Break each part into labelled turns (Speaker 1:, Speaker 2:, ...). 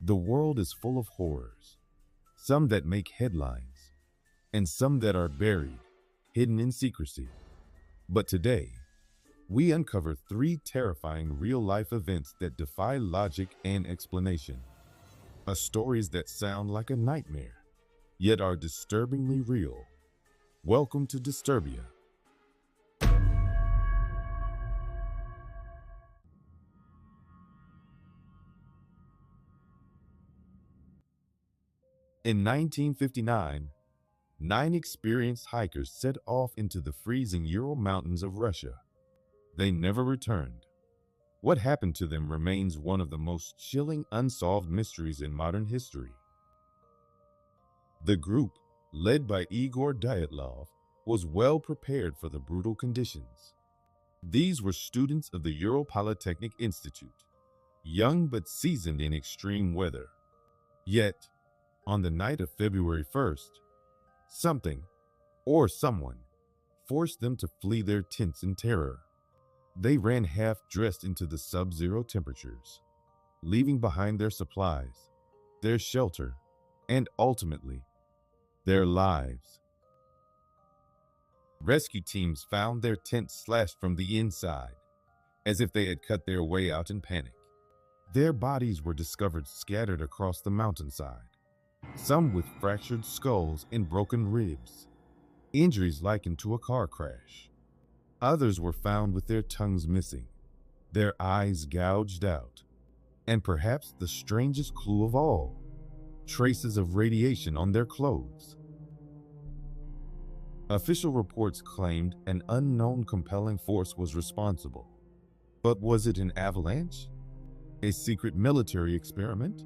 Speaker 1: The world is full of horrors, some that make headlines, and some that are buried, hidden in secrecy. But today, we uncover three terrifying real-life events that defy logic and explanation. Stories that sound like a nightmare, yet are disturbingly real. Welcome to Disturbia. In 1959, nine experienced hikers set off into the freezing Ural Mountains of Russia. They never returned. What happened to them remains one of the most chilling unsolved mysteries in modern history. The group, led by Igor Dyatlov, was well prepared for the brutal conditions. These were students of the Ural Polytechnic Institute, young but seasoned in extreme weather. Yet, on the night of February 1st, something, or someone, forced them to flee their tents in terror. They ran half-dressed into the sub-zero temperatures, leaving behind their supplies, their shelter, and ultimately, their lives. Rescue teams found their tents slashed from the inside, as if they had cut their way out in panic. Their bodies were discovered scattered across the mountainside, some with fractured skulls and broken ribs, injuries likened to a car crash. Others were found with their tongues missing, their eyes gouged out, and perhaps the strangest clue of all, traces of radiation on their clothes. Official reports claimed an unknown compelling force was responsible. But was it an avalanche? A secret military experiment?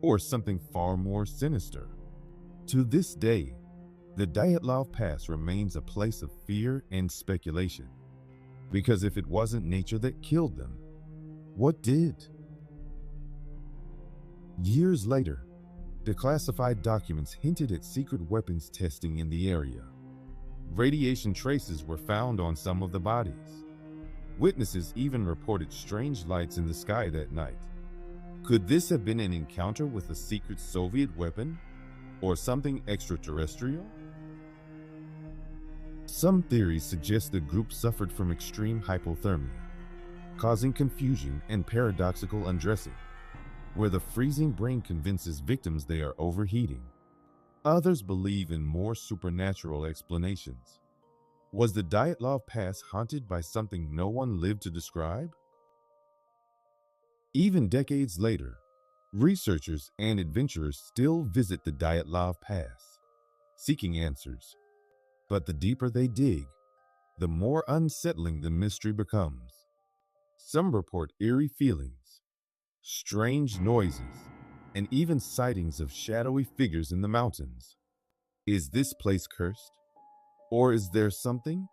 Speaker 1: Or something far more sinister? To this day, the Dyatlov Pass remains a place of fear and speculation. Because if it wasn't nature that killed them, what did? Years later, declassified documents hinted at secret weapons testing in the area. Radiation traces were found on some of the bodies. Witnesses even reported strange lights in the sky that night. Could this have been an encounter with a secret Soviet weapon or something extraterrestrial? Some theories suggest the group suffered from extreme hypothermia, causing confusion and paradoxical undressing, where the freezing brain convinces victims they are overheating. Others believe in more supernatural explanations. Was the Dyatlov Pass haunted by something no one lived to describe? Even decades later, researchers and adventurers still visit the Dyatlov Pass, seeking answers. But the deeper they dig, the more unsettling the mystery becomes. Some report eerie feelings, strange noises, and even sightings of shadowy figures in the mountains. Is this place cursed? Or is there something,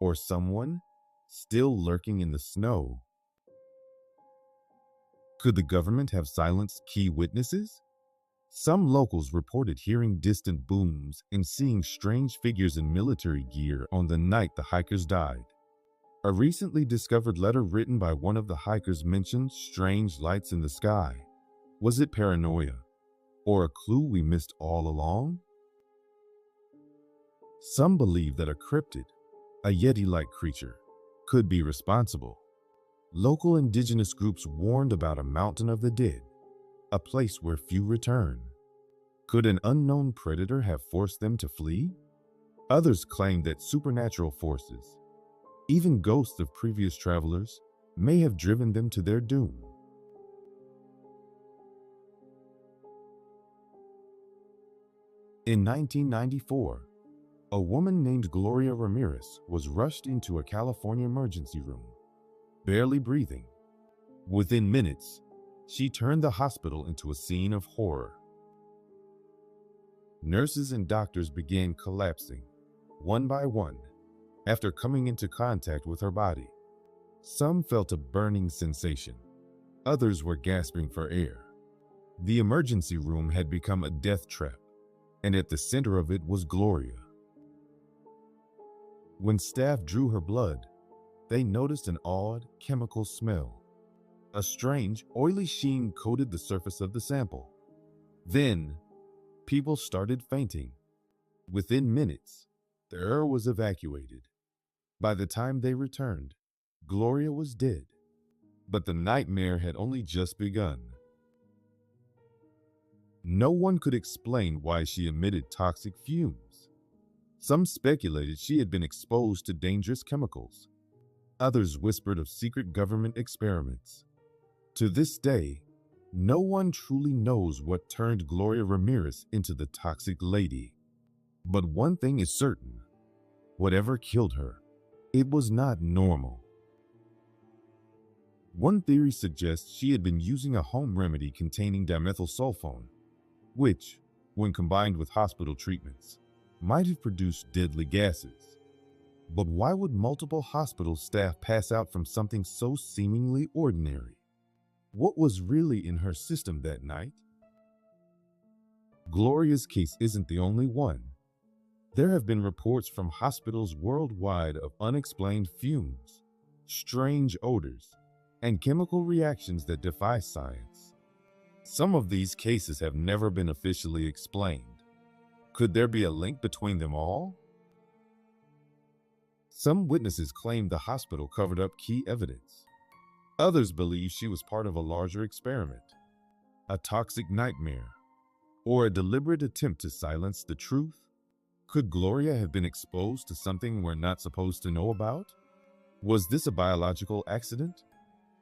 Speaker 1: or someone, still lurking in the snow? Could the government have silenced key witnesses? Some locals reported hearing distant booms and seeing strange figures in military gear on the night the hikers died. A recently discovered letter written by one of the hikers mentioned strange lights in the sky. Was it paranoia, or a clue we missed all along? Some believe that a cryptid, a Yeti-like creature, could be responsible. Local indigenous groups warned about a mountain of the dead, a place where few return. Could an unknown predator have forced them to flee? Others claim that supernatural forces, even ghosts of previous travelers, may have driven them to their doom. In 1994, a woman named Gloria Ramirez was rushed into a California emergency room, barely breathing. Within minutes, she turned the hospital into a scene of horror. Nurses and doctors began collapsing, one by one, after coming into contact with her body. Some felt a burning sensation. Others were gasping for air. The emergency room had become a death trap, and at the center of it was Gloria. When staff drew her blood, they noticed an odd chemical smell, A strange, oily sheen coated the surface of the sample. Then, people started fainting. Within minutes, the air was evacuated. By the time they returned, Gloria was dead. But the nightmare had only just begun. No one could explain why she emitted toxic fumes. Some speculated she had been exposed to dangerous chemicals. Others whispered of secret government experiments. To this day, no one truly knows what turned Gloria Ramirez into the toxic lady. But one thing is certain: whatever killed her, it was not normal. One theory suggests she had been using a home remedy containing dimethylsulfone, which, when combined with hospital treatments, might have produced deadly gases. But why would multiple hospital staff pass out from something so seemingly ordinary? What was really in her system that night? Gloria's case isn't the only one. There have been reports from hospitals worldwide of unexplained fumes, strange odors, and chemical reactions that defy science. Some of these cases have never been officially explained. Could there be a link between them all? Some witnesses claim the hospital covered up key evidence. Others believe she was part of a larger experiment, a toxic nightmare, or a deliberate attempt to silence the truth. Could Gloria have been exposed to something we're not supposed to know about? Was this a biological accident?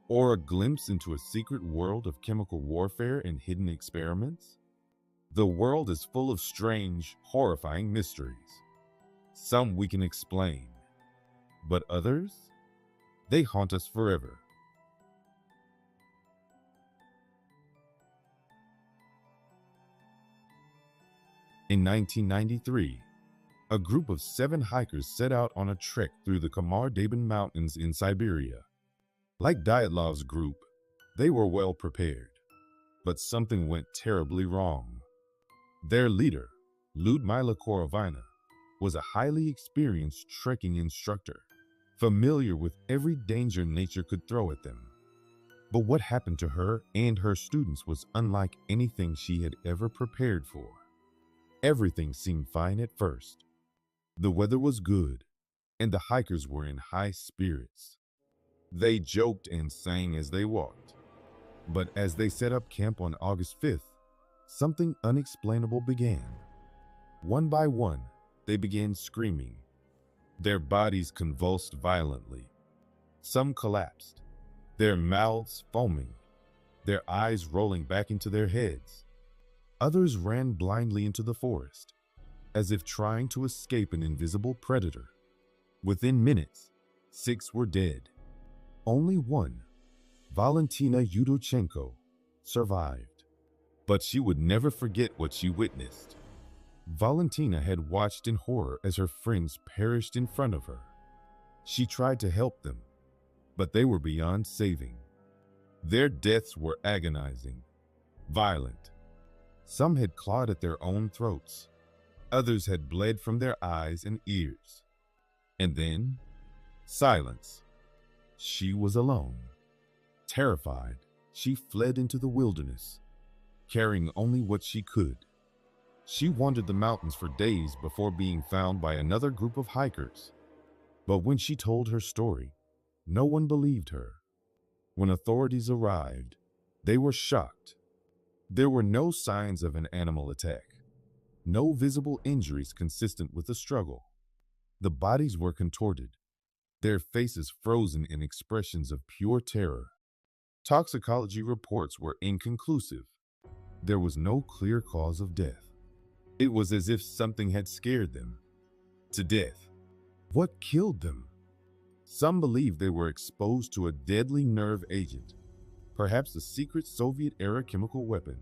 Speaker 1: Or a glimpse into a secret world of chemical warfare and hidden experiments? The world is full of strange, horrifying mysteries. Some we can explain, but others, they haunt us forever. In 1993, a group of 7 hikers set out on a trek through the Kamar-Daban Mountains in Siberia. Like Dyatlov's group, they were well prepared, but something went terribly wrong. Their leader, Ludmila Korovina, was a highly experienced trekking instructor, familiar with every danger nature could throw at them. But what happened to her and her students was unlike anything she had ever prepared for. Everything seemed fine at first. The weather was good, and the hikers were in high spirits. They joked and sang as they walked. But as they set up camp on August 5th, something unexplainable began. One by one, they began screaming. Their bodies convulsed violently. Some collapsed, their mouths foaming, their eyes rolling back into their heads. Others ran blindly into the forest, as if trying to escape an invisible predator. Within minutes, 6 were dead. Only one, Valentina Yudochenko, survived. But she would never forget what she witnessed. Valentina had watched in horror as her friends perished in front of her. She tried to help them, but they were beyond saving. Their deaths were agonizing, violent. Some had clawed at their own throats. Others had bled from their eyes and ears. And then, silence. She was alone. Terrified, she fled into the wilderness, carrying only what she could. She wandered the mountains for days before being found by another group of hikers. But when she told her story, no one believed her. When authorities arrived, they were shocked. There were no signs of an animal attack, no visible injuries consistent with the struggle. The bodies were contorted, their faces frozen in expressions of pure terror. Toxicology reports were inconclusive. There was no clear cause of death. It was as if something had scared them to death. What killed them? Some believe they were exposed to a deadly nerve agent, perhaps a secret Soviet-era chemical weapon.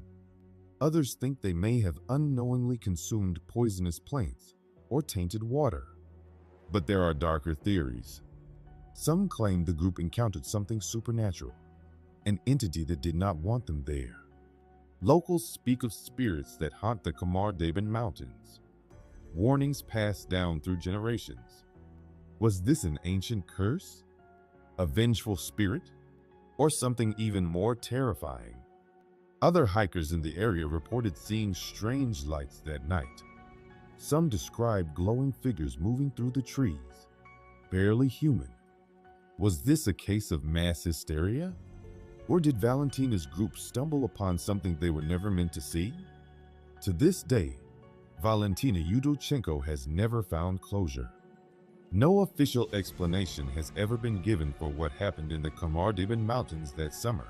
Speaker 1: Others think they may have unknowingly consumed poisonous plants or tainted water. But there are darker theories. Some claim the group encountered something supernatural, an entity that did not want them there. Locals speak of spirits that haunt the Kamar-Daban Mountains, warnings passed down through generations. Was this an ancient curse? A vengeful spirit? or something even more terrifying? Other hikers in the area reported seeing strange lights that night. Some described glowing figures moving through the trees, barely human. Was this a case of mass hysteria? Or did Valentina's group stumble upon something they were never meant to see? To this day, Valentina Yudochenko has never found closure. No official explanation has ever been given for what happened in the Kamardeben Mountains that summer.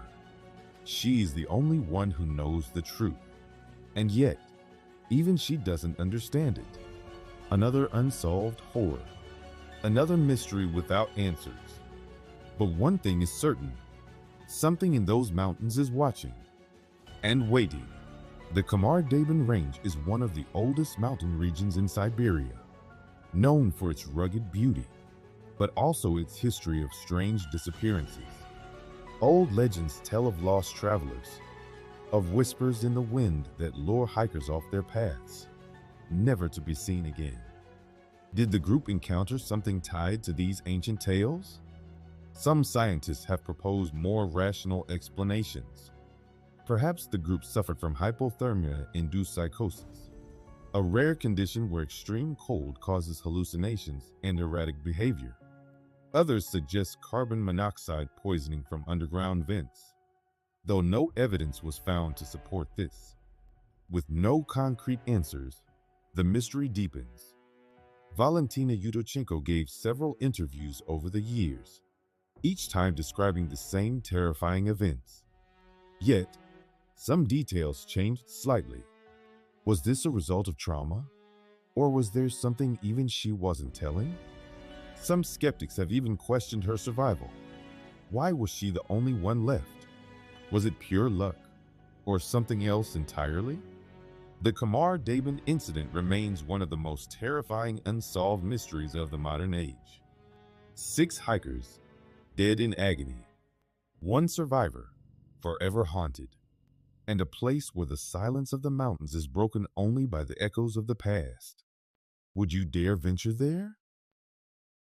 Speaker 1: She is the only one who knows the truth. And yet, even she doesn't understand it. Another unsolved horror. Another mystery without answers. But one thing is certain. Something in those mountains is watching and waiting. The Kamardeben Range is one of the oldest mountain regions in Siberia, known for its rugged beauty, but also its history of strange disappearances. Old legends tell of lost travelers, of whispers in the wind that lure hikers off their paths, never to be seen again. Did the group encounter something tied to these ancient tales? Some scientists have proposed more rational explanations. Perhaps the group suffered from hypothermia-induced psychosis, a rare condition where extreme cold causes hallucinations and erratic behavior. Others suggest carbon monoxide poisoning from underground vents, though no evidence was found to support this. With no concrete answers, the mystery deepens. Valentina Yudochenko gave several interviews over the years, each time describing the same terrifying events. Yet, some details changed slightly. Was this a result of trauma? Or was there something even she wasn't telling? Some skeptics have even questioned her survival. Why was she the only one left? Was it pure luck? Or something else entirely? The Kamardeben incident remains one of the most terrifying unsolved mysteries of the modern age. 6 hikers, dead in agony. 1 survivor, forever haunted. And a place where the silence of the mountains is broken only by the echoes of the past. Would you dare venture there?